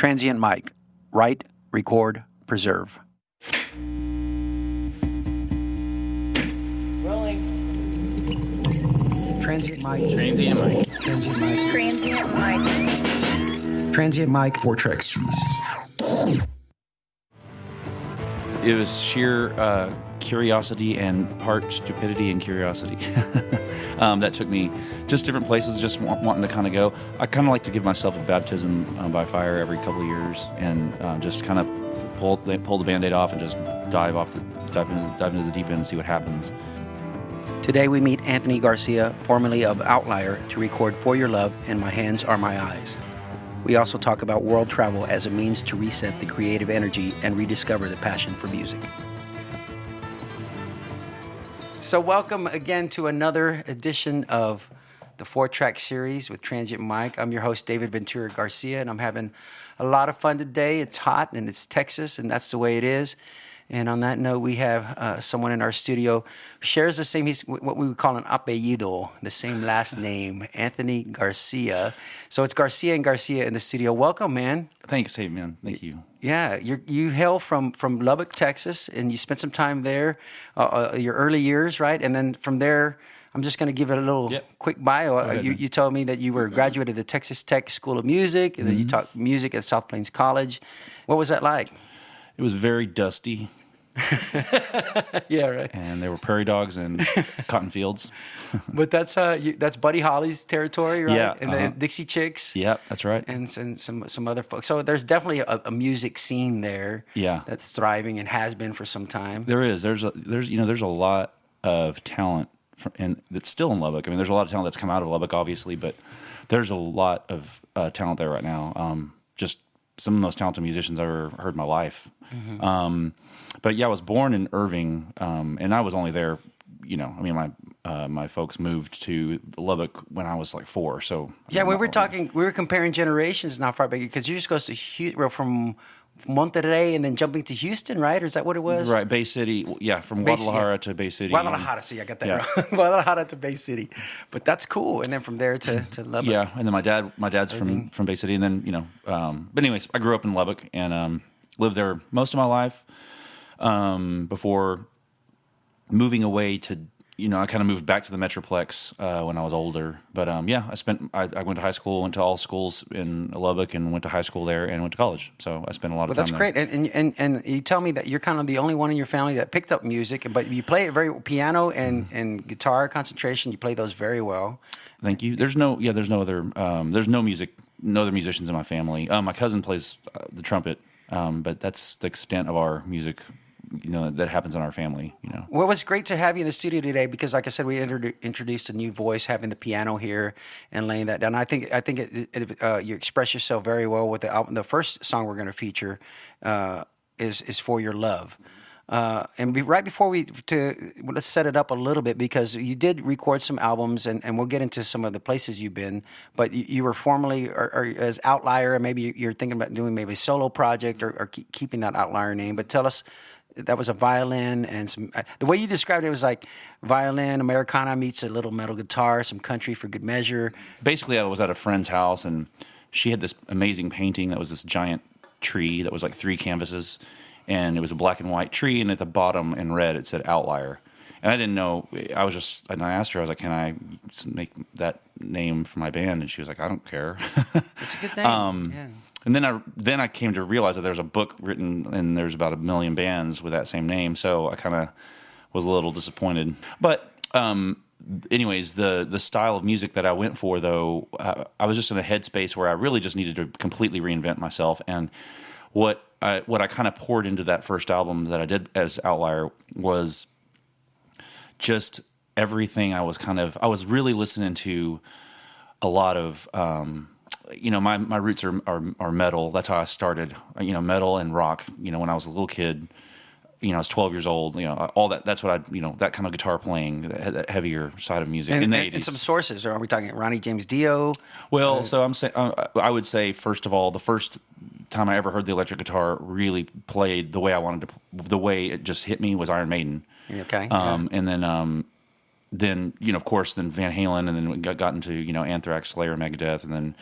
Transient Mic. Write, record, preserve. Rolling. Transient Mic. Transient Mic. Transient Mic. Transient Mic. Transient Mic. 4 tracks. It was sheer curiosity and part stupidity and curiosity that took me just different places, just wanting to kind of go. I kind of like to give myself a baptism by fire every couple of years and just kind of pull the Band-Aid off and just dive into the deep end and see what happens. Today we meet Anthony Garcia, formerly of Outlier, to record For Your Love and My Hands Are My Eyes. We also talk about world travel as a means to reset the creative energy and rediscover the passion for music. So welcome again to another edition of the 4-track series with Transient Mic. I'm your host, David Ventura Garcia, and I'm having a lot of fun today. It's hot and it's Texas, and that's the way it is. And on that note, we have someone in our studio who shares the same, he's what we would call an apellido, the same last name, Anthony Garcia. So it's Garcia and Garcia in the studio. Welcome, man. Thanks, hey, man. Thank you. Yeah, you hail from Lubbock, Texas, and you spent some time there, your early years, right? And then from there, I'm just going to give it a little quick bio. Ahead, you told me that you were a graduate of the Texas Tech School of Music, and then you taught music at South Plains College. What was that like? It was very dusty. Yeah, right. And there were prairie dogs and cotton fields. But that's Buddy Holly's territory, right? Yeah, And the Dixie Chicks. Yep, that's right. And some other folks. So there's definitely a music scene there. Yeah. That's thriving and has been for some time. There is. There's a lot of talent and that's still in Lubbock. I mean, there's a lot of talent that's come out of Lubbock, obviously, but there's a lot of talent there right now. Just some of the most talented musicians I've ever heard in my life. Mm-hmm. But yeah, I was born in Irving, and I was only there, my folks moved to Lubbock when I was like 4. So yeah, we were comparing generations not far back, because you just go to from Monterrey and then jumping to Houston, right? Or is that what it was? Right, Bay City. Yeah, from Guadalajara to Bay City. Guadalajara, see, I got that wrong. Guadalajara to Bay City. But that's cool. And then from there to Lubbock. Yeah, and then my dad's from Bay City. And then, but anyways, I grew up in Lubbock and lived there most of my life before moving away to, I kind of moved back to the Metroplex when I was older. But I went to high school, went to all schools in Lubbock, and went to high school there, and went to college. So I spent a lot of time there. Well, that's great. And you tell me that you're kind of the only one in your family that picked up music, but you play it very piano and guitar concentration. You play those very well. Thank you. There's no other musicians in my family. My cousin plays the trumpet, but that's the extent of our music. That happens in our family. Well, it was great to have you in the studio today because, like I said, we introduced a new voice, having the piano here and laying that down. I think you express yourself very well with the album. The first song we're going to feature is For Your Love. Right before let's set it up a little bit, because you did record some albums, and we'll get into some of the places you've been. But you were formerly or as Outlier, and maybe you're thinking about doing maybe a solo project or keeping that Outlier name. But tell us. That was a violin and some. The way you described it was like violin, Americana meets a little metal guitar, some country for good measure. Basically, I was at a friend's house, and she had this amazing painting that was this giant tree that was like 3 canvases, and it was a black and white tree, and at the bottom in red it said Outlier. And I didn't know. And I asked her, I was like, "Can I make that name for my band?" And she was like, "I don't care." It's a good thing. Yeah. And then I came to realize that there was a book written, and there's about 1 million bands with that same name. So I kind of was a little disappointed. But anyways, the style of music that I went for, though, I was just in a headspace where I really just needed to completely reinvent myself. And what I kind of poured into that first album that I did as Outlier was just everything. I was really listening to a lot of. My roots are metal. That's how I started. Metal and rock. When I was a little kid, I was 12 years old. All that. That's what that kind of guitar playing, that heavier side of music in the 80s. And some sources. Are we talking Ronnie James Dio? Well, so I'm saying I would say first of all, the first time I ever heard the electric guitar really played the way I wanted to. The way it just hit me was Iron Maiden. Okay. And then then of course, then Van Halen, and then we got into Anthrax, Slayer, Megadeth, and then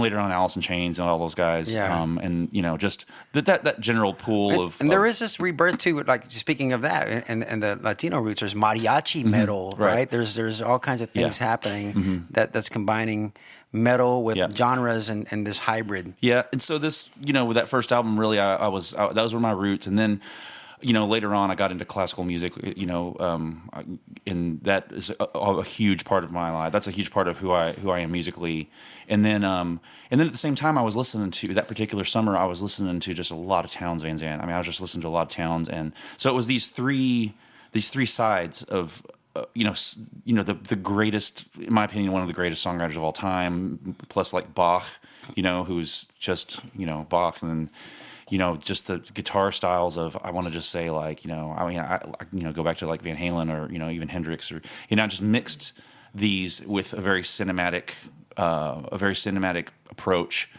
later on Alice in Chains and all those guys. Yeah. And just that general pool of there is this rebirth too. Like speaking of that, and the Latino roots, there's mariachi metal, right? There's all kinds of things happening that's combining metal with genres and this hybrid. Yeah, and so this, with that first album, really, those were my roots, and then, later on, I got into classical music, and that is a huge part of my life. That's a huge part of who I am musically, and then at the same time, I was listening to that particular summer. I was listening to just a lot of Townes Van Zandt. I mean, I was just listening to a lot of Townes, and so it was these three sides of. The greatest, in my opinion, one of the greatest songwriters of all time, plus like Bach, who's just, Bach, and then, just the guitar styles of, I want to just say like, I go back to like Van Halen or, even Hendrix or, I just mixed these with a very cinematic approach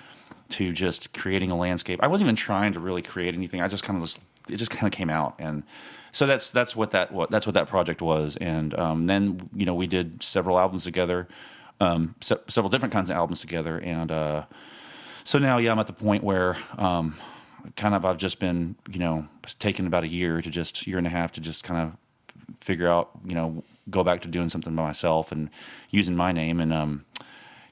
to just creating a landscape. I wasn't even trying to really create anything. It just kind of came out. And so that's what that project was, and then we did several albums together, several different kinds of albums together, and so now I'm at the point where I've just been taken about a year and a half to just kind of figure out go back to doing something by myself and using my name, and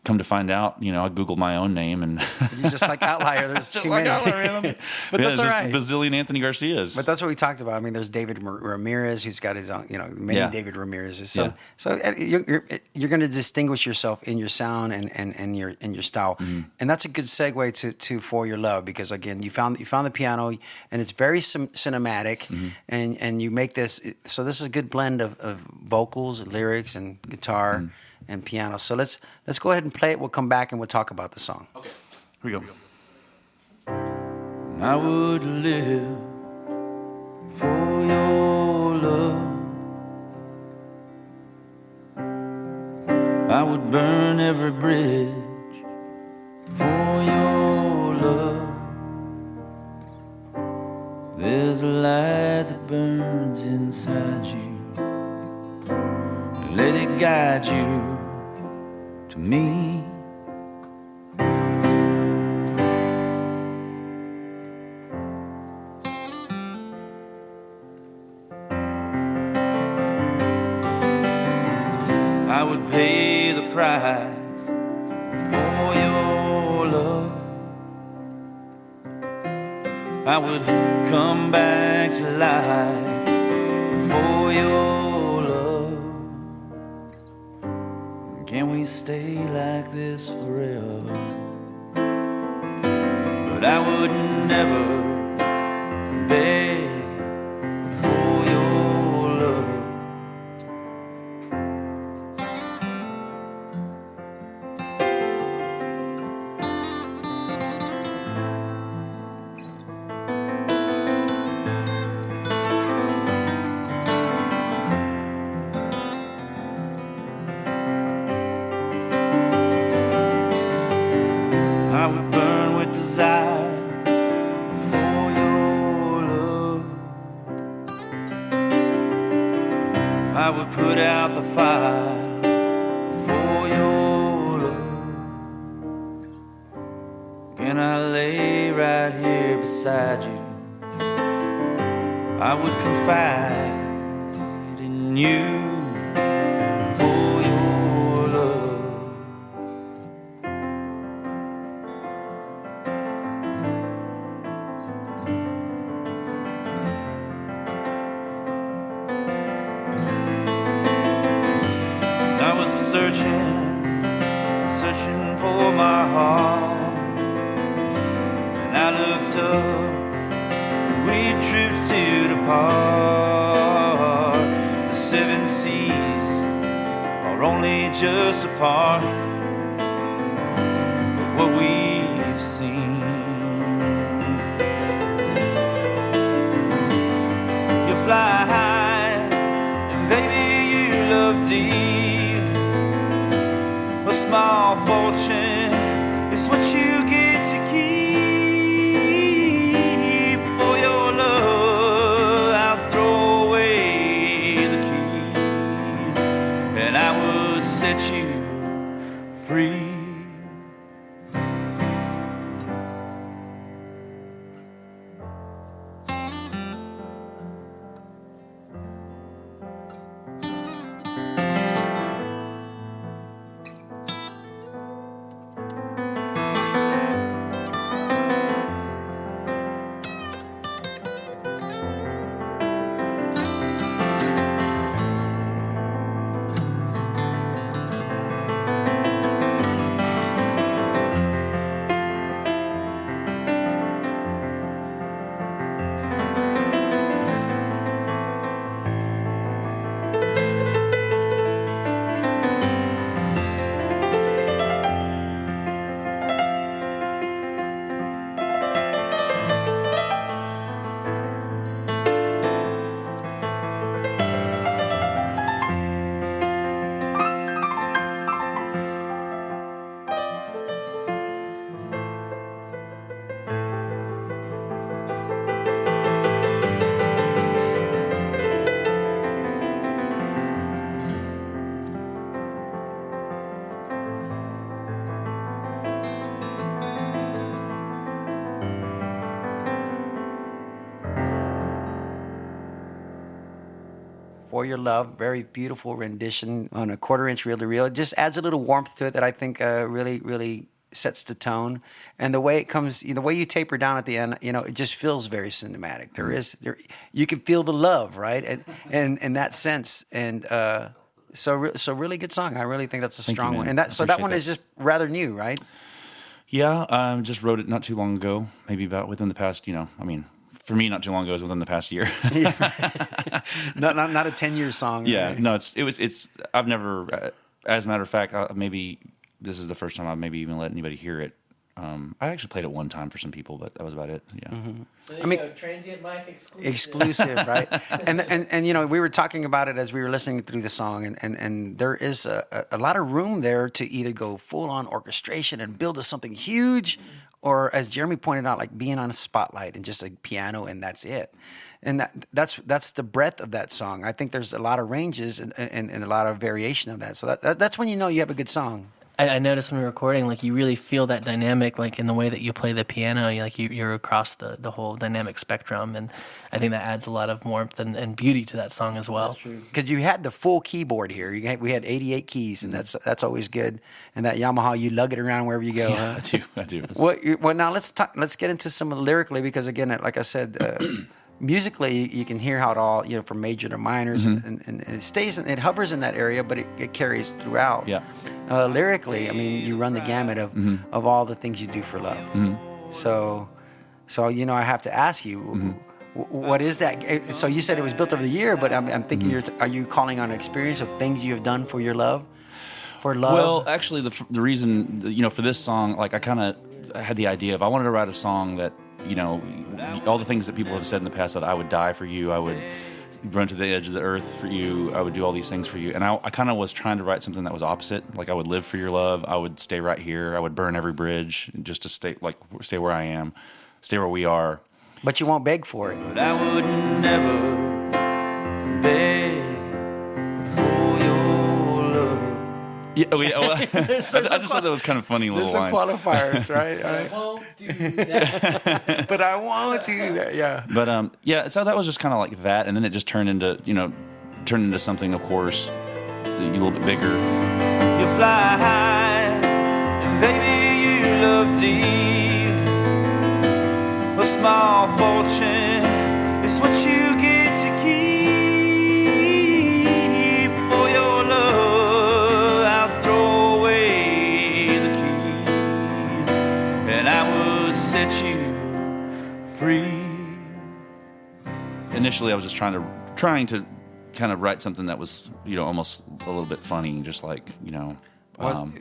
come to find out, I Googled my own name, and You're just like Outlier. There's too many. But that's all right. Bazillion Anthony Garcias. But that's what we talked about. I mean, there's David Ramirez, who's got his own, many David Ramirez's. So you're going to distinguish yourself in your sound and your style, and that's a good segue to For Your Love, because again, you found the piano, and it's very cinematic, and you make this. So this is a good blend of vocals, lyrics, and guitar. And piano. So let's go ahead and play it. We'll come back and we'll talk about the song. Okay. Here we go. I would live for your love. I would burn every bridge for your love. There's a light that burns inside you. Let it guide you to me. I would pay the price for your love. I would come back to life for your love. Can we stay like this forever? But I would never beg for your love. I would burn with desire for your love. I would put out the fire for your love. Can I lay right here beside you? I would confide in you for your love. I was searching for my heart, and I looked up, and we drifted apart. The seven seas are only just a part of what we've seen. You fly high, and baby, you love deep. A small fortune is what you get to keep. For your love, I'll throw away the key. For Your Love. Very beautiful rendition on a 1/4-inch reel-to-reel. It just adds a little warmth to it that I think really sets the tone. And the way it comes, the way you taper down at the end, it just feels very cinematic. You can feel the love, right? And in that sense. And so really good song. I really think that's a strong one. And that one is just rather new, right? Yeah, just wrote it not too long ago. Maybe about within the past, for me, not too long ago is within the past year. not a 10-year song. Yeah, right? no, it's. I've never, as a matter of fact, maybe this is the first time I've maybe even let anybody hear it. I actually played it one time for some people, but that was about it. Yeah. Mm-hmm. So there you go, Transient Mic exclusive, right? And we were talking about it as we were listening through the song, and there is a lot of room there to either go full on orchestration and build to something huge, or as Jeremy pointed out, like being on a spotlight and just a piano and that's it. And that's the breadth of that song. I think there's a lot of ranges and a lot of variation of that. So that's when you know you have a good song. I noticed when we were recording, like you really feel that dynamic, like in the way that you play the piano, you're across the whole dynamic spectrum, and I think that adds a lot of warmth and beauty to that song as well. Because you had the full keyboard here. We had 88 keys, and that's always good. And that Yamaha, you lug it around wherever you go. Yeah, huh? I do. Well, now let's get into some of the lyrically, because again, like I said. Musically, you can hear how it all, from major to minors, and it stays, it hovers in that area, but it carries throughout. Yeah. Lyrically, I mean, you run the gamut of all the things you do for love. So I have to ask you, what is that? So you said it was built over the year, but I'm thinking, are you calling on an experience of things you have done for your love? For love? Well, actually, the reason, for this song, like I had the idea of I wanted to write a song that, all the things that people have said in the past, that I would die for you, I would run to the edge of the earth for you, I would do all these things for you. And I kind of was trying to write something that was opposite. Like I would live for your love, I would stay right here, I would burn every bridge just to stay where I am, stay where we are. But you won't beg for it. But I would never beg for your love. Yeah, well, I just thought that was kind of funny little There's some line. qualifiers, right? I won't do that. But I won't do that, yeah. But so that was just kind of like that, and then it just turned into something, of course, a little bit bigger. You fly high, and baby you love deep. A small fortune is what you get to keep. For your love, I'll throw away the key, and I will set you free. Initially, I was just trying to kind of write something that was, almost a little bit funny, just like,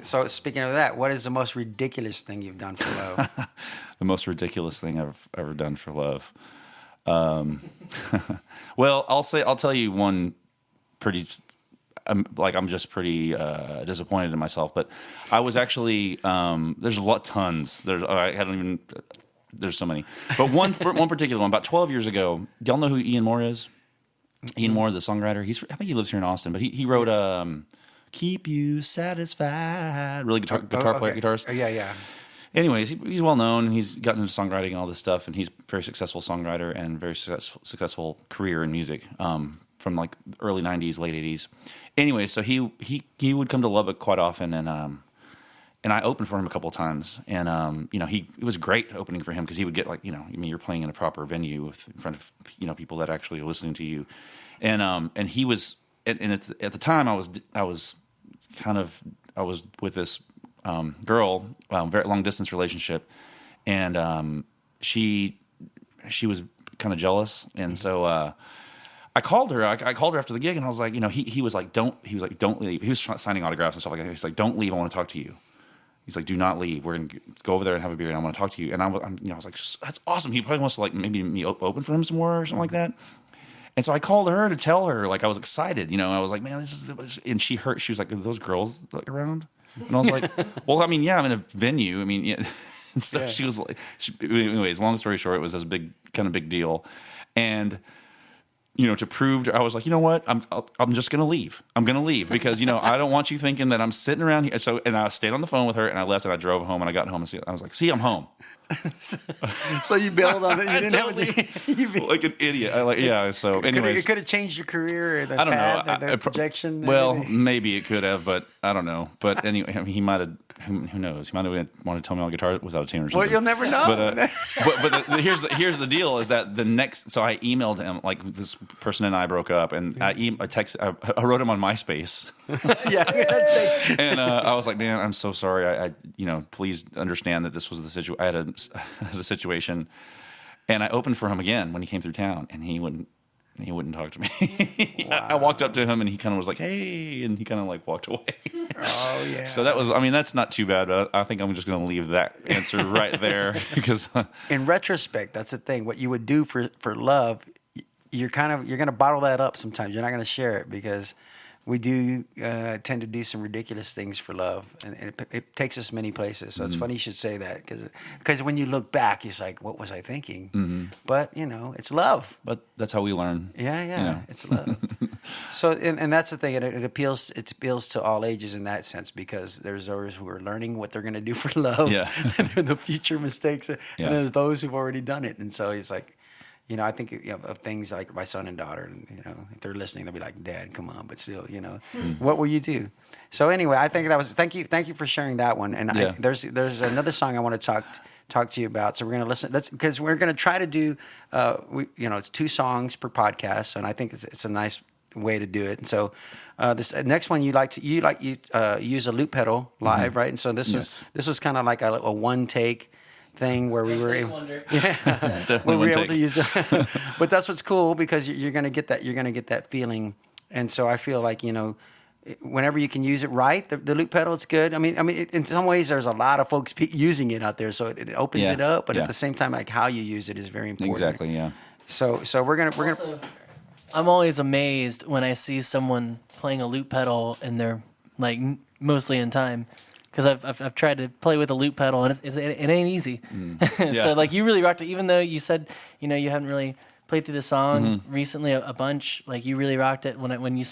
So speaking of that, what is the most ridiculous thing you've done for love? the most ridiculous thing I've ever done for love. Well, I'll tell you one pretty. I'm just pretty disappointed in myself, but I was actually there's tons. There's so many, but one particular one about 12 years ago. Do y'all know who Ian Moore is? Ian Moore, the songwriter. I think he lives here in Austin, but he wrote "Keep You Satisfied." Really guitar player, guitarist. Oh, yeah. Anyways, he's well known. He's gotten into songwriting and all this stuff, and he's a very successful songwriter and very successful career in music from like early '90s, late '80s. Anyways, so he would come to Lubbock quite often, and I opened for him a couple of times, and it was great opening for him because he would get like you're playing in a proper venue in front of people that actually are listening to you, and he was and at the time I was with this girl, very long distance relationship, and she was kind of jealous, and so I called her. I called her after the gig, and I was like, he was like, don't leave. He was signing autographs and stuff like that. He's like, don't leave. I want to talk to you. He's like, do not leave. We're gonna go over there and have a beer, and I want to talk to you. And I was like, that's awesome. He probably wants to like maybe me open for him some more or something like that. And so I called her to tell her, like I was excited. I was like, man, this is. And she was like, are those girls around? And I was like, well, I mean, yeah, I'm in a venue. I mean, yeah. And so she was like, anyways, long story short, it was this big deal, and. To prove, I was like, you know what? I'm just gonna leave. I'm gonna leave because I don't want you thinking that I'm sitting around here. So, and I stayed on the phone with her, and I left, and I drove home, and I got home, and I was like, see, I'm home. So you bailed on it. You didn't Totally. Like an idiot. So anyways. It could have changed your career or the I don't know. path, the projection. Well, everything. maybe it could have, but I don't know. But anyway, I mean, he might have. Who knows? He might have wanted to tell me on guitar without a tune or something. Well, you'll never know. But here's the deal: is that the next? So I emailed him. Like, this person and I broke up, and I wrote him on MySpace. Yeah. And I was like, man, I'm so sorry. I please understand that this was the situation. I had a situation, and I opened for him again when he came through town, and he wouldn't talk to me. Wow. I walked up to him, and he kind of was like, hey, and he kind of like walked away. Oh yeah. So that's not too bad, but I think I'm just going to leave that answer right there because in retrospect, that's the thing. What you would do for love, you're going to bottle that up sometimes. You're not going to share it because we do tend to do some ridiculous things for love, and it takes us many places. So it's funny you should say that because when you look back, it's like, what was I thinking? Mm-hmm. But it's love. But that's how we learn. Yeah, it's love. So and that's the thing. It appeals to all ages in that sense because there's those who are learning what they're going to do for love. Yeah. And the future mistakes, and there's those who've already done it. And so it's like. I think of things like my son and daughter, and if they're listening, they'll be like, "Dad, come on!" But still, what will you do? So anyway, I think that was thank you for sharing that one. And there's another song I want to talk to you about. So we're gonna listen. Because we're gonna try to do, it's 2 songs per podcast, and I think it's a nice way to do it. And so this next one you use a loop pedal live, right? And so this was kind of like a one take thing where we were able to use that. But that's what's cool because you're going to get that feeling. And so I feel like whenever you can use it right, the loop pedal, it's good. I mean in some ways there's a lot of folks using it out there, so it opens it up, but at the same time, like how you use it is very important. Exactly. Yeah. So we're gonna I'm always amazed when I see someone playing a loop pedal and they're like mostly in time. Because I've tried to play with a loop pedal and it ain't easy. So like you really rocked it, even though you said you haven't really played through the song recently a bunch. Like you really rocked it when you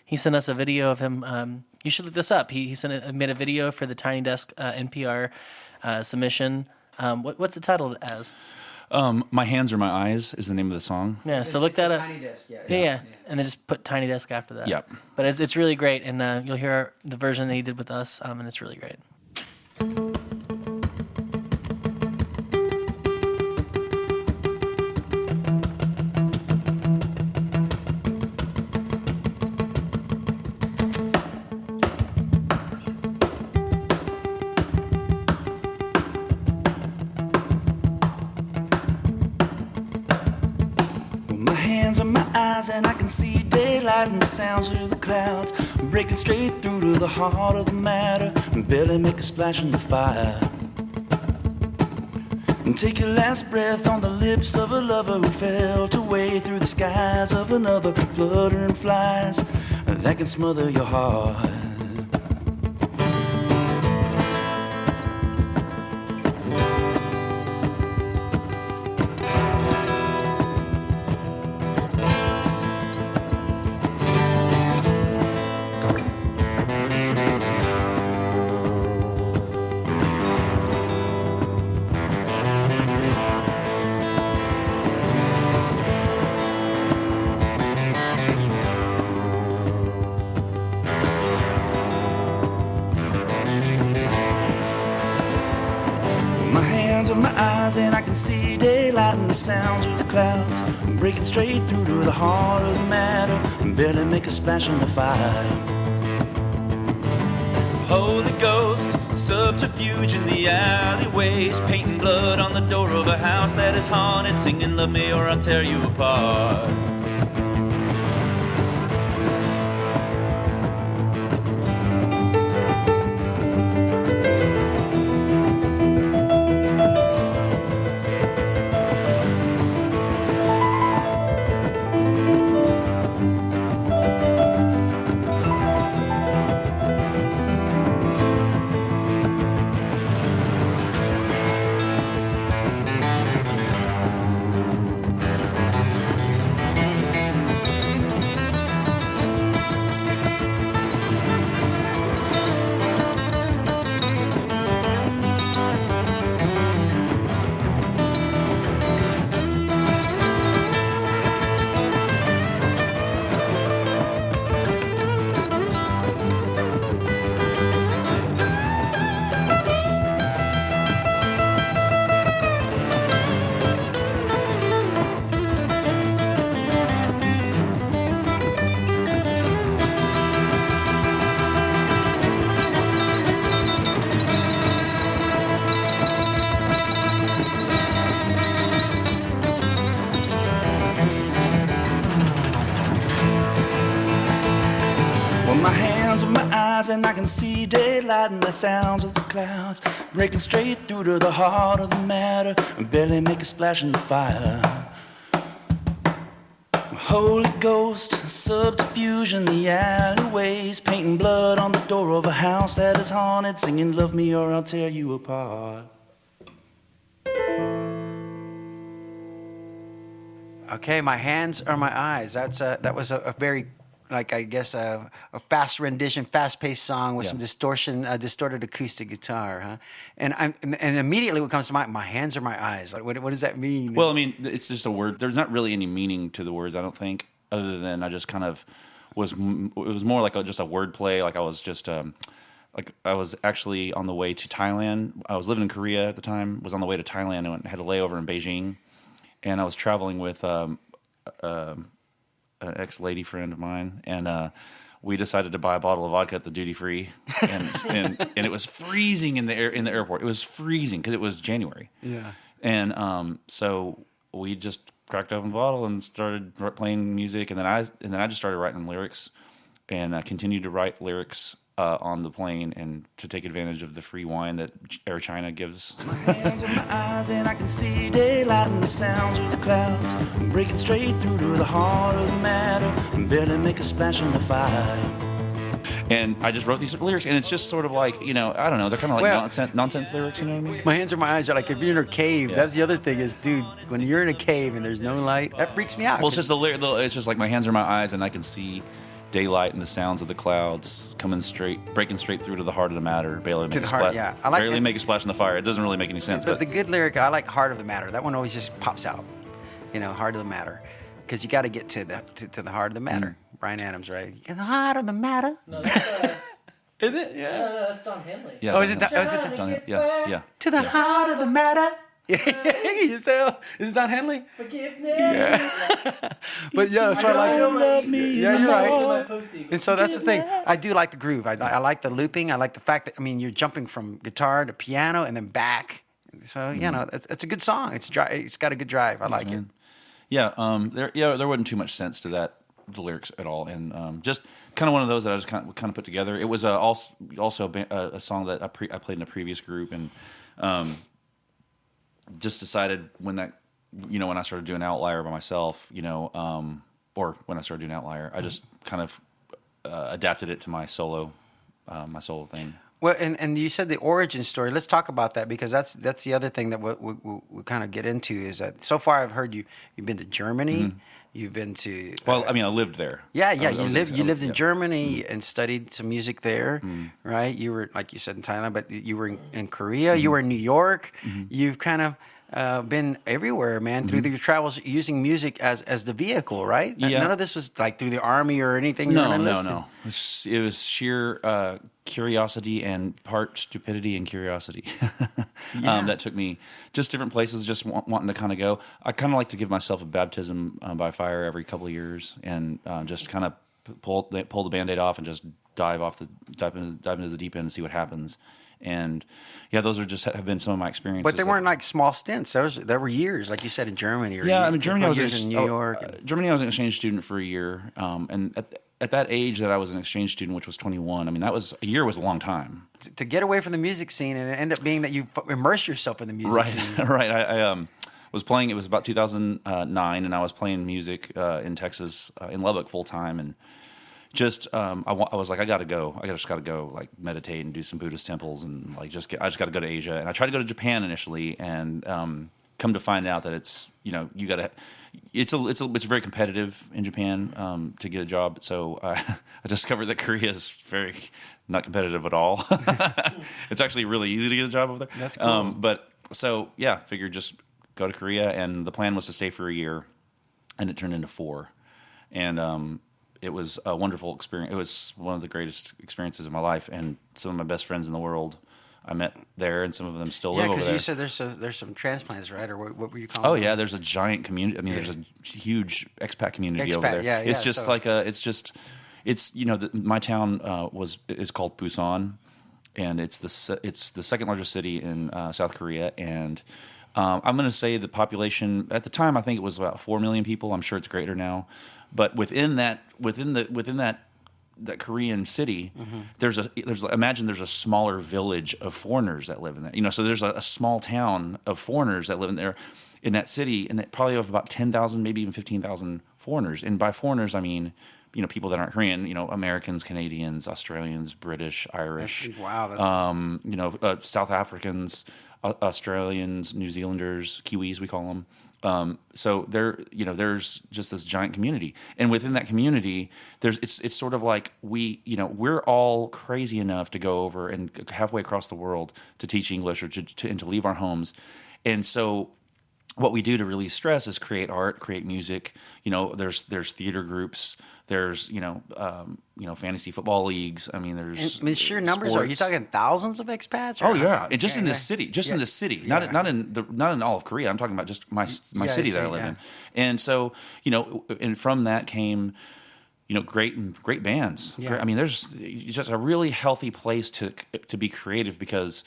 he sent us a video of him. You should look this up. He made a video for the Tiny Desk NPR submission. What's it titled as? My Hands Are My Eyes is the name of the song. Yeah, so look that up. Tiny Desk, yeah. And then just put Tiny Desk after that. Yep. But it's really great, and you'll hear the version that he did with us, and it's really great. And I can see daylight and the sounds of the clouds breaking straight through to the heart of the matter and barely make a splash in the fire. And take your last breath on the lips of a lover who felt away through the skies of another, fluttering flies that can smother your heart. And I can see daylight and the sounds of the clouds breaking straight through to the heart of the matter and barely make a splash in the fire. Holy Ghost, subterfuge in the alleyways, painting blood on the door of a house that is haunted, singing love me or I'll tear you apart. my hands on my eyes and I can see daylight and the sounds of the clouds breaking straight through to the heart of the matter and barely make a splash in the fire. Holy Ghost, subterfuge in the alleyways, painting blood on the door of a house that is haunted, singing love me or I'll tear you apart. Okay, My Hands Are My Eyes. That was a very, like, I guess a fast rendition, fast-paced song with some distorted acoustic guitar, huh? And immediately what comes to mind, my hands are my eyes. Like, what does that mean? Well, I mean, it's just a word. There's not really any meaning to the words, I don't think, other than I just kind of it was more like just a word play. Like I was just like I was actually on the way to Thailand. I was living in Korea at the time. Was on the way to Thailand and had a layover in Beijing, and I was traveling with an ex-lady friend of mine, and we decided to buy a bottle of vodka at the duty free, and it was freezing in the airport. It was freezing because it was January. Yeah. And so we just cracked open the bottle and started playing music, and then I just started writing lyrics, and continued to write lyrics on the plane, and to take advantage of the free wine that Air China gives. My hands on my eyes and I can see daylight and the sounds of the clouds breaking straight through to the heart of the matter and barely make a splash in the fire. And I just wrote these lyrics, and it's just sort of like, I don't know, they're kind of like nonsense lyrics, you know what I mean? My hands are my eyes. Are like if you're in a cave. Yeah. That's the other thing is, dude, when you're in a cave and there's no light, that freaks me out. Well, it's just it's just like my hands are my eyes, and I can see daylight and the sounds of the clouds breaking straight through to the heart of the matter, barely make a splash. Yeah, I like barely it. make a splash in the fire. It doesn't really make any sense. But the good lyric, I like Heart of the Matter. That one always just pops out. Heart of the Matter. Because you got to get to the heart of the matter. Brian Adams, right? In the heart of the matter. No, that's Is it? Yeah. no, that's Don Henley. Yeah, Oh, is it? yeah. To the heart of the matter. Yeah. You say, oh, is it Don Henley? Forgiveness. But yeah, that's what I like. don't love me. Yeah, you're right. Posty. And so that's the thing. I do like the groove. I like the looping. I like the fact that you're jumping from guitar to piano and then back. So it's a good song. It's dry. It's got a good drive. I like it. Yeah, there wasn't too much sense to the lyrics at all, and just kind of one of those that I just kind of put together. It was also a song that I played in a previous group, and just decided when I started doing Outlier by myself, or when I started doing Outlier, I just kind of adapted it to my solo thing. Well, and you said the origin story. Let's talk about that, because that's the other thing that we kind of get into is that so far I've heard you've been to Germany, Mm-hmm. you've been to Well, I lived there. yeah, I lived in yeah. Germany and studied some music there, right? You were, like you said, in Thailand, but you were in Korea, you were in New York. You've kind of been everywhere, man, through your travels using music as the vehicle, right? Yeah. None of this was like through the army or anything. You were enlisted. No. It was sheer curiosity and part stupidity and curiosity that took me just different places, just wanting to kind of go. I kind of like to give myself a baptism by fire every couple of years, and just kind of pull the Band-Aid off and just dive into the deep end and see what happens. And yeah, those have been some of my experiences. But they weren't like small stints. There were years, like you said, in Germany. Germany. I was years in New York. Germany, I was an exchange student for a year, and at that age that I was an exchange student, which was 21. A year was a long time To get away from the music scene, and it ended up being that you immerse yourself in the music scene. Right. I was playing. It was about 2009, and I was playing music in Texas, in Lubbock, full time, and just I was like, I just got to go like meditate and do some Buddhist temples, and like I just got to go to Asia. And I tried to go to Japan initially, and come to find out that it's you got to. It's very competitive in Japan to get a job. So I discovered that Korea is very not competitive at all. It's actually really easy to get a job over there. That's cool. But so yeah, figured just go to Korea, and the plan was to stay for a year, and it turned into 4, and it was a wonderful experience. It was one of the greatest experiences of my life, and some of my best friends in the world I met there, and some of them still live over there. Yeah, because you said there's some transplants, right? Or what were you calling Oh them? yeah, there's a giant community. There's a huge expat community over there. Yeah, it's just my town is called Busan, and it's the second largest city in South Korea, and I'm going to say the population at the time, I think it was about 4 million people. I'm sure it's greater now, but within that Korean city, there's imagine there's a smaller village of foreigners that live in there. So there's a small town of foreigners that live in there, in that city, and that probably have about 10,000, maybe even 15,000 foreigners. And by foreigners, I mean people that aren't Korean. Americans, Canadians, Australians, British, Irish. Wow. South Africans, Australians, New Zealanders, Kiwis, we call them. So there's just this giant community, and within that community, it's sort of like we're all crazy enough to go over and halfway across the world to teach English or to leave our homes, and so what we do to release stress is create art, create music. There's theater groups. There's fantasy football leagues. I mean, there's sheer numbers. sports. Are you talking thousands of expats? Oh yeah, and just in this city, in this city, not in all of Korea. I'm talking about just my city that I live in. And so and from that came great bands. Yeah. I mean, there's just a really healthy place to be creative because.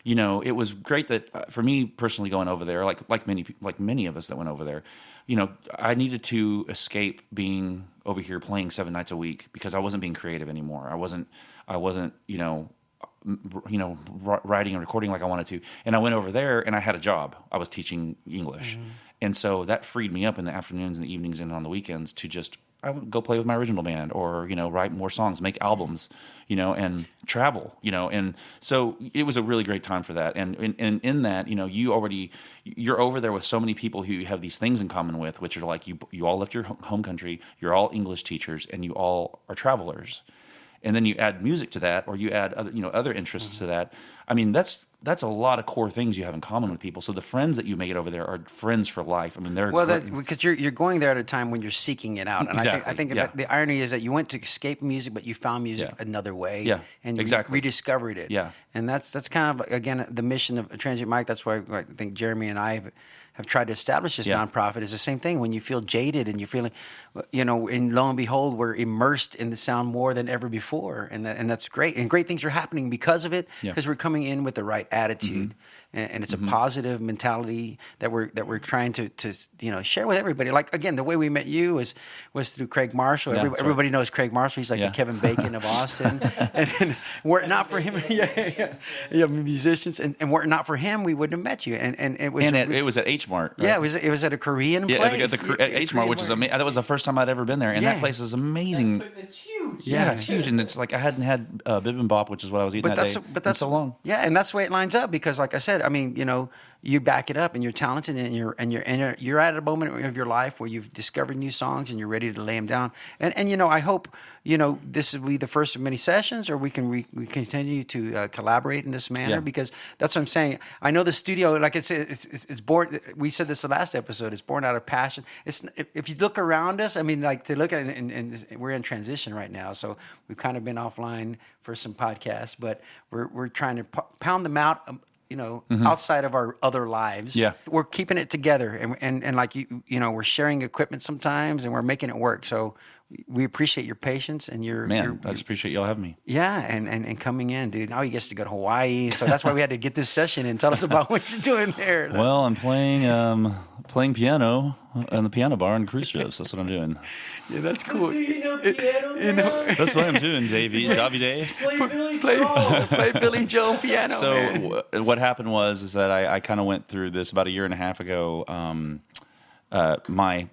It was great that for me personally going over there, like many of us that went over there, I needed to escape being over here playing 7 nights a week because I wasn't being creative anymore. I wasn't writing and recording like I wanted to. And I went over there and I had a job. I was teaching English, and so that freed me up in the afternoons and the evenings and on the weekends to just. I would go play with my original band or, write more songs, make albums, and travel, and so it was a really great time for that. And in that, you're over there with so many people who you have these things in common with, which are like you all left your home country, you're all English teachers, and you all are travelers. And then you add music to that, or you add other interests to that. I mean, that's a lot of core things you have in common with people. So the friends that you make it over there are friends for life. I mean, they're because you're going there at a time when you're seeking it out. And exactly. I think the irony is that you went to escape music, but you found music another way. Yeah, and you exactly. rediscovered it. Yeah, and that's kind of again the mission of Transient Mic. That's why I think Jeremy and I have tried to establish this nonprofit. Is the same thing when you feel jaded and you're feeling, and lo and behold, we're immersed in the sound more than ever before, and that's great. And great things are happening because of it, because we're coming in with the right attitude, and it's a positive mentality that we're trying to share with everybody. Like again, the way we met you was through Craig Marshall. Everybody knows Craig Marshall. He's like the Kevin Bacon of Austin, and were it not for him, musicians, and were it not for him, we wouldn't have met you. And it was it was at H Mart. Right? Yeah, it was at a Korean place. At H Mart, which is amazing. That was the first time I'd ever been there, and that place is amazing. It's huge. Yeah, it's huge, and it's like I hadn't had bibimbap, which is what I was eating that day. But that's so long. Yeah, and that's the way it lines up because, like I said, I mean, you back it up, and you're talented, and you're at a moment of your life where you've discovered new songs, and you're ready to lay them down. And I hope this will be the first of many sessions, or we continue to collaborate in this manner because that's what I'm saying. I know the studio, like it's born. We said this the last episode. It's born out of passion. It's if you look around us, I mean, like to look at it, and we're in transition right now, so we've kind of been offline for some podcasts, but we're trying to pound them out. Outside of our other lives, we're keeping it together, and like we're sharing equipment sometimes, and we're making it work. So we appreciate your patience and I just appreciate y'all having me. Yeah, and coming in, dude. Now he gets to go to Hawaii, so that's why we had to get this session and tell us about what you're doing there. Well, I'm playing piano in the piano bar on cruise ships. That's what I'm doing. Yeah, that's cool. Do you know piano? That's what I'm doing, Davide. Play Billy Joel piano. So what happened was that I kind of went through this about a year and a half ago. My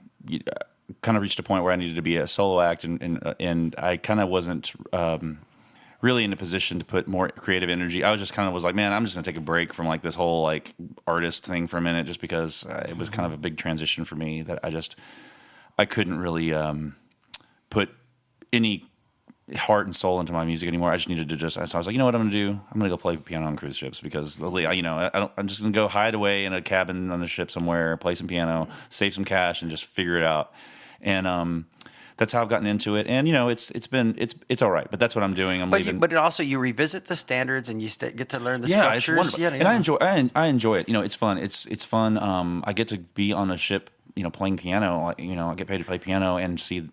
kind of reached a point where I needed to be a solo act, and I kind of wasn't really in a position to put more creative energy. I was just like, man, I'm just gonna take a break from like this whole like artist thing for a minute, just because it was kind of a big transition for me that I couldn't really put any heart and soul into my music anymore. I just needed to so I was like, you know what I'm gonna do? I'm gonna go play piano on cruise ships because I'm just gonna go hide away in a cabin on a ship somewhere, play some piano, save some cash, and just figure it out. And that's how I've gotten into it. And it's all right. But that's what I'm doing. But also you revisit the standards and you get to learn the structures. It's wonderful. And I enjoy it. It's fun. It's fun. I get to be on a ship playing piano. I get paid to play piano and see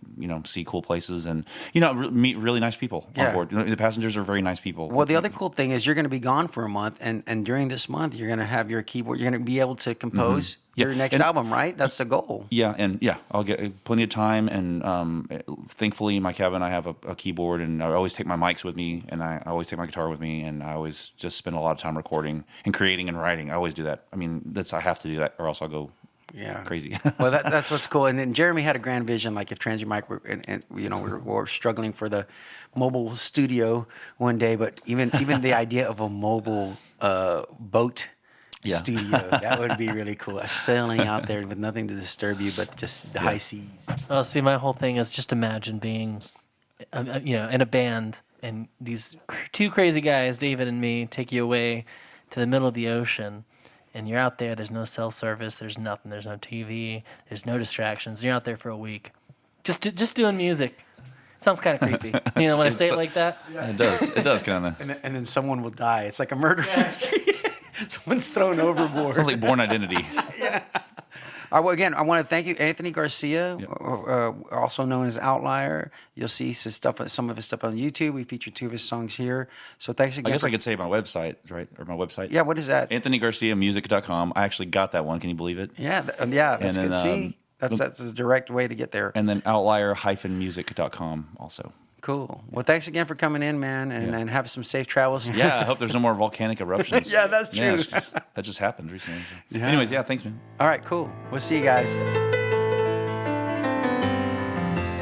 cool places and meet really nice people Yeah. on board. The passengers are very nice people. Well, the other cool thing is you're going to be gone for a month, and during this month, you're going to have your keyboard. You're going to be able to compose your next And- album, right? That's the goal. I'll get plenty of time, and thankfully in my cabin I have a keyboard, and I always take my mics with me, and I always take my guitar with me, and I always just spend a lot of time recording and creating and writing. I always do that. I mean, I have to do that, or else I'll go crazy. Well, that's what's cool. And then Jeremy had a grand vision, like if Transient Mic we're struggling for the mobile studio one day, but even the idea of a mobile boat studio, that would be really cool. Sailing out there with nothing to disturb you but just the high seas. Well, see, my whole thing is just imagine being, in a band, and these two crazy guys, David and me, take you away to the middle of the ocean, and you're out there. There's no cell service. There's nothing. There's no TV. There's no distractions. You're out there for a week, just doing music. Sounds kind of creepy. When I say it like that. It does. It does kind of. And then someone will die. It's like a murder mystery. Someone's thrown overboard. Sounds like Born Identity. Well, again, I want to thank you, Anthony Garcia, also known as Outlier. You'll see some of his stuff on YouTube. We featured 2 of his songs here. So thanks again. I guess I could say my website, right? Or my website. Yeah, what is that? AnthonyGarciaMusic.com. I actually got that one. Can you believe it? Yeah, that's And good. then, See, that's a direct way to get there. And then Outlier-music.com also. Cool. Well, thanks again for coming in, man, and have some safe travels. Yeah, I hope there's no more volcanic eruptions. Yeah, that's true. That just happened recently. So. Anyways, thanks, man. All right, cool. We'll see you guys.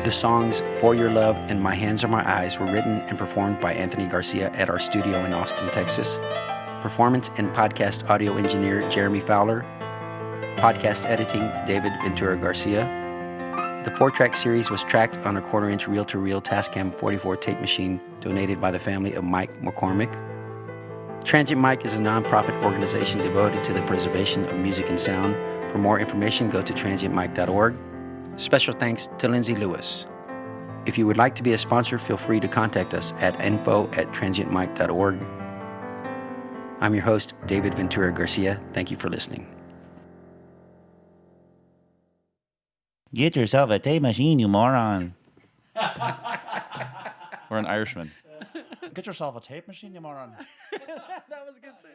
The songs For Your Love and My Hands Are My Eyes were written and performed by Anthony Garcia at our studio in Austin, Texas. Performance and podcast audio engineer Jeremy Fowler. Podcast editing David Ventura Garcia. The 4-track series was tracked on a 1/4-inch reel-to-reel Tascam 44 tape machine donated by the family of Mike McCormick. Transient Mic is a non-profit organization devoted to the preservation of music and sound. For more information, go to transientmic.org. Special thanks to Lindsay Lewis. If you would like to be a sponsor, feel free to contact us at info@transientmic.org. I'm your host, David Ventura Garcia. Thank you for listening. Get yourself a tape machine, you moron. Or an Irishman. Get yourself a tape machine, you moron. That was good too.